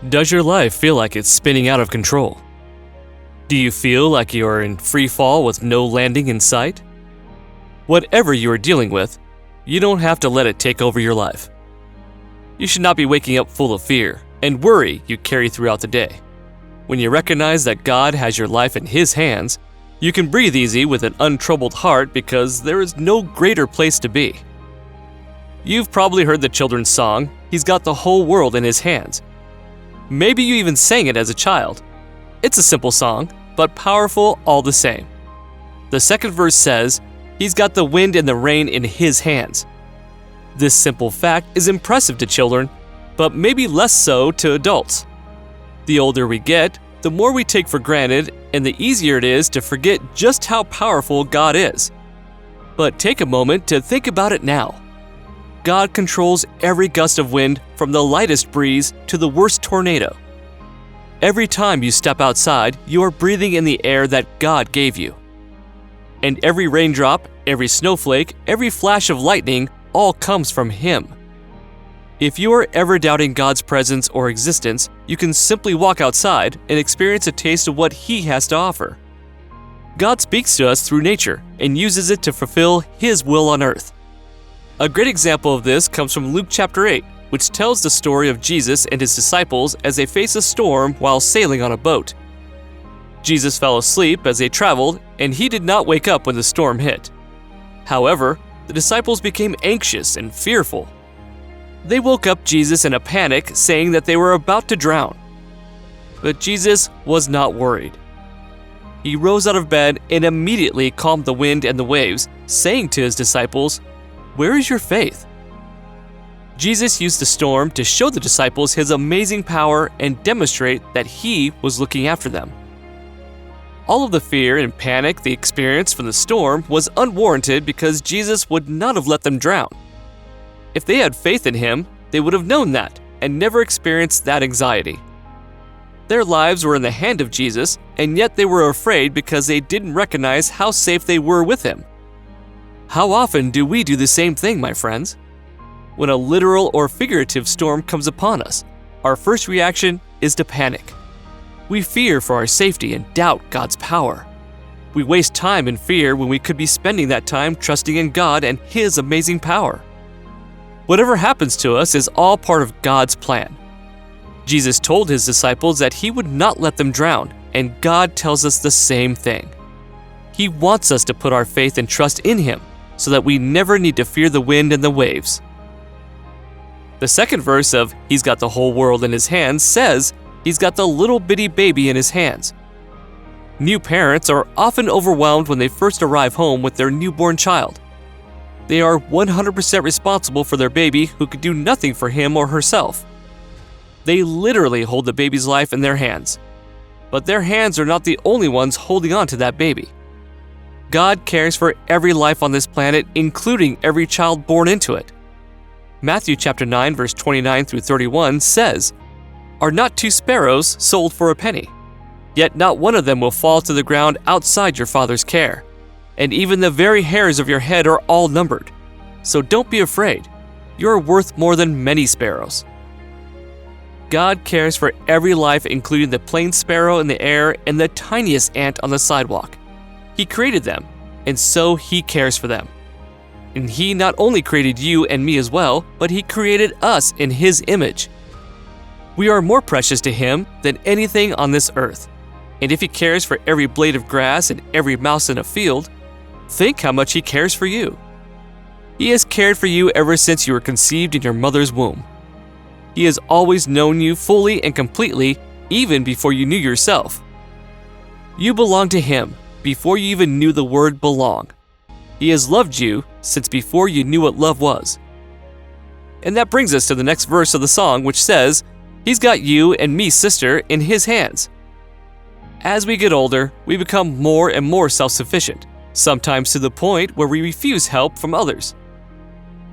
Does your life feel like it's spinning out of control? Do you feel like you're in free fall with no landing in sight? Whatever you are dealing with, you don't have to let it take over your life. You should not be waking up full of fear and worry you carry throughout the day. When you recognize that God has your life in His hands, you can breathe easy with an untroubled heart because there is no greater place to be. You've probably heard the children's song, "He's got the whole world in His hands." Maybe you even sang it as a child. It's a simple song, but powerful all the same. The second verse says, "He's got the wind and the rain in His hands." This simple fact is impressive to children, but maybe less so to adults. The older we get, the more we take for granted, and the easier it is to forget just how powerful God is. But take a moment to think about it now. God controls every gust of wind, from the lightest breeze to the worst tornado. Every time you step outside, you are breathing in the air that God gave you. And every raindrop, every snowflake, every flash of lightning all comes from Him. If you are ever doubting God's presence or existence, you can simply walk outside and experience a taste of what He has to offer. God speaks to us through nature and uses it to fulfill His will on earth. A great example of this comes from Luke chapter 8, which tells the story of Jesus and His disciples as they face a storm while sailing on a boat. Jesus fell asleep as they traveled, and He did not wake up when the storm hit. However, the disciples became anxious and fearful. They woke up Jesus in a panic, saying that they were about to drown. But Jesus was not worried. He rose out of bed and immediately calmed the wind and the waves, saying to His disciples, "Where is your faith?" Jesus used the storm to show the disciples His amazing power and demonstrate that He was looking after them. All of the fear and panic they experienced from the storm was unwarranted because Jesus would not have let them drown. If they had faith in Him, they would have known that and never experienced that anxiety. Their lives were in the hand of Jesus, and yet they were afraid because they didn't recognize how safe they were with Him. How often do we do the same thing, my friends? When a literal or figurative storm comes upon us, our first reaction is to panic. We fear for our safety and doubt God's power. We waste time in fear when we could be spending that time trusting in God and His amazing power. Whatever happens to us is all part of God's plan. Jesus told His disciples that He would not let them drown, and God tells us the same thing. He wants us to put our faith and trust in Him, so that we never need to fear the wind and the waves. The second verse of "He's got the whole world in His hands" says, He's got the little bitty baby in His hands. New parents are often overwhelmed when they first arrive home with their newborn child. They are 100% responsible for their baby who could do nothing for him or herself. They literally hold the baby's life in their hands. But their hands are not the only ones holding on to that baby. God cares for every life on this planet, including every child born into it. Matthew chapter 9, verse 29 through 31 says, "Are not 2 sparrows sold for a penny? Yet not one of them will fall to the ground outside your Father's care. And even the very hairs of your head are all numbered. So don't be afraid. You are worth more than many sparrows." God cares for every life, including the plain sparrow in the air and the tiniest ant on the sidewalk. He created them, and so He cares for them. And He not only created you and me as well, but He created us in His image. We are more precious to Him than anything on this earth. And if He cares for every blade of grass and every mouse in a field, think how much He cares for you. He has cared for you ever since you were conceived in your mother's womb. He has always known you fully and completely, even before you knew yourself. You belong to Him before you even knew the word belong. He has loved you since before you knew what love was. And that brings us to the next verse of the song, which says, "He's got you and me, sister, in His hands." As we get older, we become more and more self-sufficient, sometimes to the point where we refuse help from others.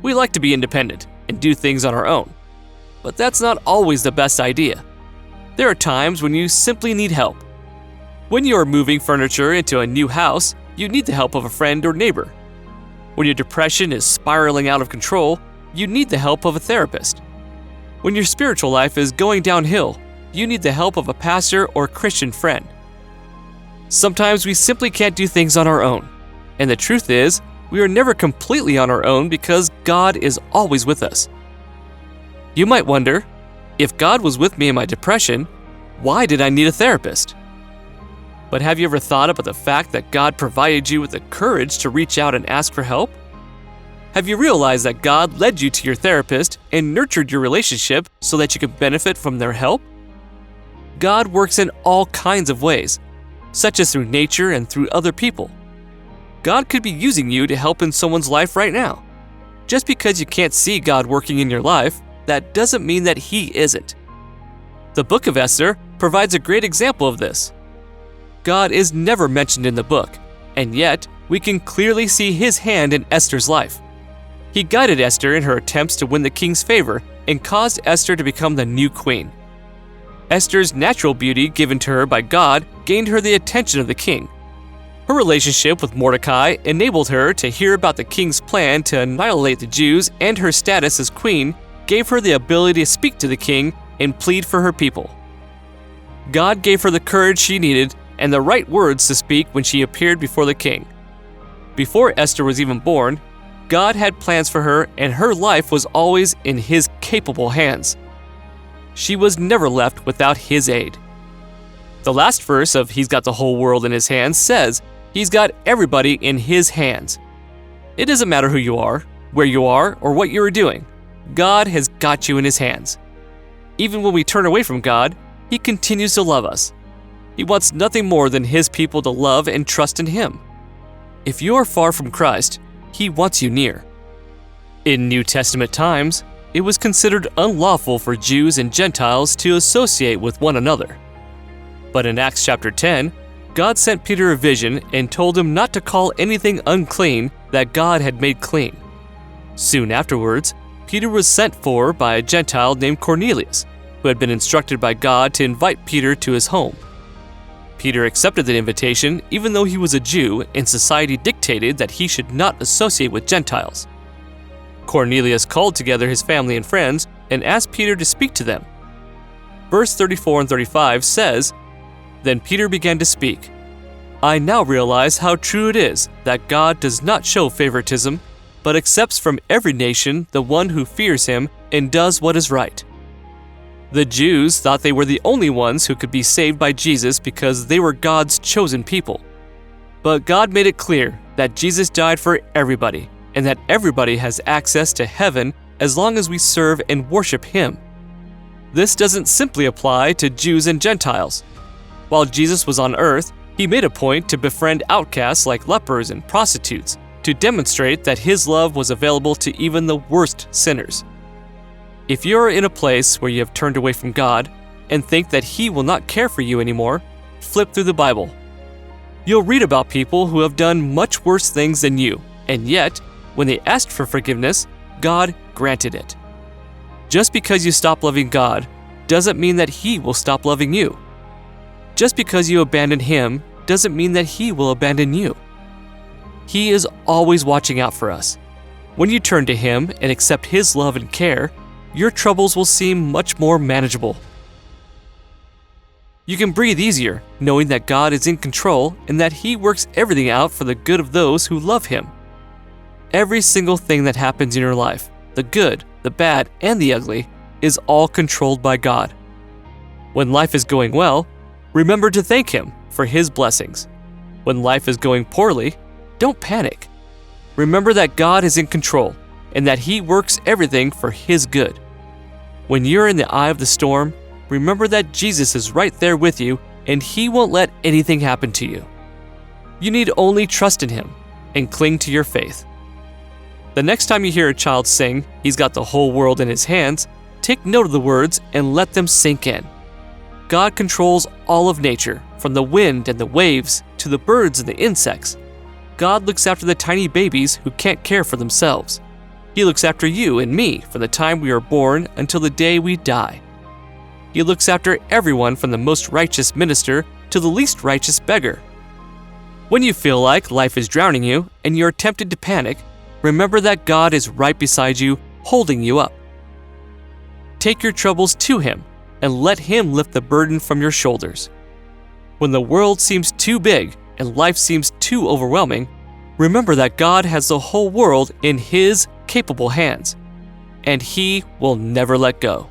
We like to be independent and do things on our own, but that's not always the best idea. There are times when you simply need help. When you are moving furniture into a new house, you need the help of a friend or neighbor. When your depression is spiraling out of control, you need the help of a therapist. When your spiritual life is going downhill, you need the help of a pastor or Christian friend. Sometimes we simply can't do things on our own. And the truth is, we are never completely on our own because God is always with us. You might wonder, if God was with me in my depression, why did I need a therapist? But have you ever thought about the fact that God provided you with the courage to reach out and ask for help? Have you realized that God led you to your therapist and nurtured your relationship so that you could benefit from their help? God works in all kinds of ways, such as through nature and through other people. God could be using you to help in someone's life right now. Just because you can't see God working in your life, that doesn't mean that He isn't. The book of Esther provides a great example of this. God is never mentioned in the book, and yet we can clearly see His hand in Esther's life. He guided Esther in her attempts to win the king's favor and caused Esther to become the new queen. Esther's natural beauty given to her by God gained her the attention of the king. Her relationship with Mordecai enabled her to hear about the king's plan to annihilate the Jews, and her status as queen gave her the ability to speak to the king and plead for her people. God gave her the courage she needed and the right words to speak when she appeared before the king. Before Esther was even born, God had plans for her, and her life was always in His capable hands. She was never left without His aid. The last verse of He's Got the Whole World in His Hands says He's got everybody in His hands. It doesn't matter who you are, where you are, or what you are doing. God has got you in His hands. Even when we turn away from God, He continues to love us. He wants nothing more than His people to love and trust in Him. If you are far from Christ, He wants you near. In New Testament times, it was considered unlawful for Jews and Gentiles to associate with one another. But in Acts chapter 10, God sent Peter a vision and told him not to call anything unclean that God had made clean. Soon afterwards, Peter was sent for by a Gentile named Cornelius, who had been instructed by God to invite Peter to his home. Peter accepted the invitation even though he was a Jew and society dictated that he should not associate with Gentiles. Cornelius called together his family and friends and asked Peter to speak to them. Verse 34 and 35 says, "Then Peter began to speak. I now realize how true it is that God does not show favoritism, but accepts from every nation the one who fears Him and does what is right." The Jews thought they were the only ones who could be saved by Jesus because they were God's chosen people. But God made it clear that Jesus died for everybody, and that everybody has access to heaven as long as we serve and worship Him. This doesn't simply apply to Jews and Gentiles. While Jesus was on earth, He made a point to befriend outcasts like lepers and prostitutes to demonstrate that His love was available to even the worst sinners. If you are in a place where you have turned away from God and think that He will not care for you anymore, flip through the Bible. You'll read about people who have done much worse things than you, and yet, when they asked for forgiveness, God granted it. Just because you stop loving God doesn't mean that He will stop loving you. Just because you abandon Him doesn't mean that He will abandon you. He is always watching out for us. When you turn to Him and accept His love and care, your troubles will seem much more manageable. You can breathe easier knowing that God is in control and that He works everything out for the good of those who love Him. Every single thing that happens in your life, the good, the bad, and the ugly, is all controlled by God. When life is going well, remember to thank Him for His blessings. When life is going poorly, don't panic. Remember that God is in control and that He works everything for His good. When you're in the eye of the storm, remember that Jesus is right there with you and He won't let anything happen to you. You need only trust in Him and cling to your faith. The next time you hear a child sing, He's got the whole world in His hands, take note of the words and let them sink in. God controls all of nature, from the wind and the waves to the birds and the insects. God looks after the tiny babies who can't care for themselves. He looks after you and me from the time we are born until the day we die. He looks after everyone from the most righteous minister to the least righteous beggar. When you feel like life is drowning you and you're tempted to panic, remember that God is right beside you, holding you up. Take your troubles to Him and let Him lift the burden from your shoulders. When the world seems too big and life seems too overwhelming, remember that God has the whole world in His capable hands, and He will never let go.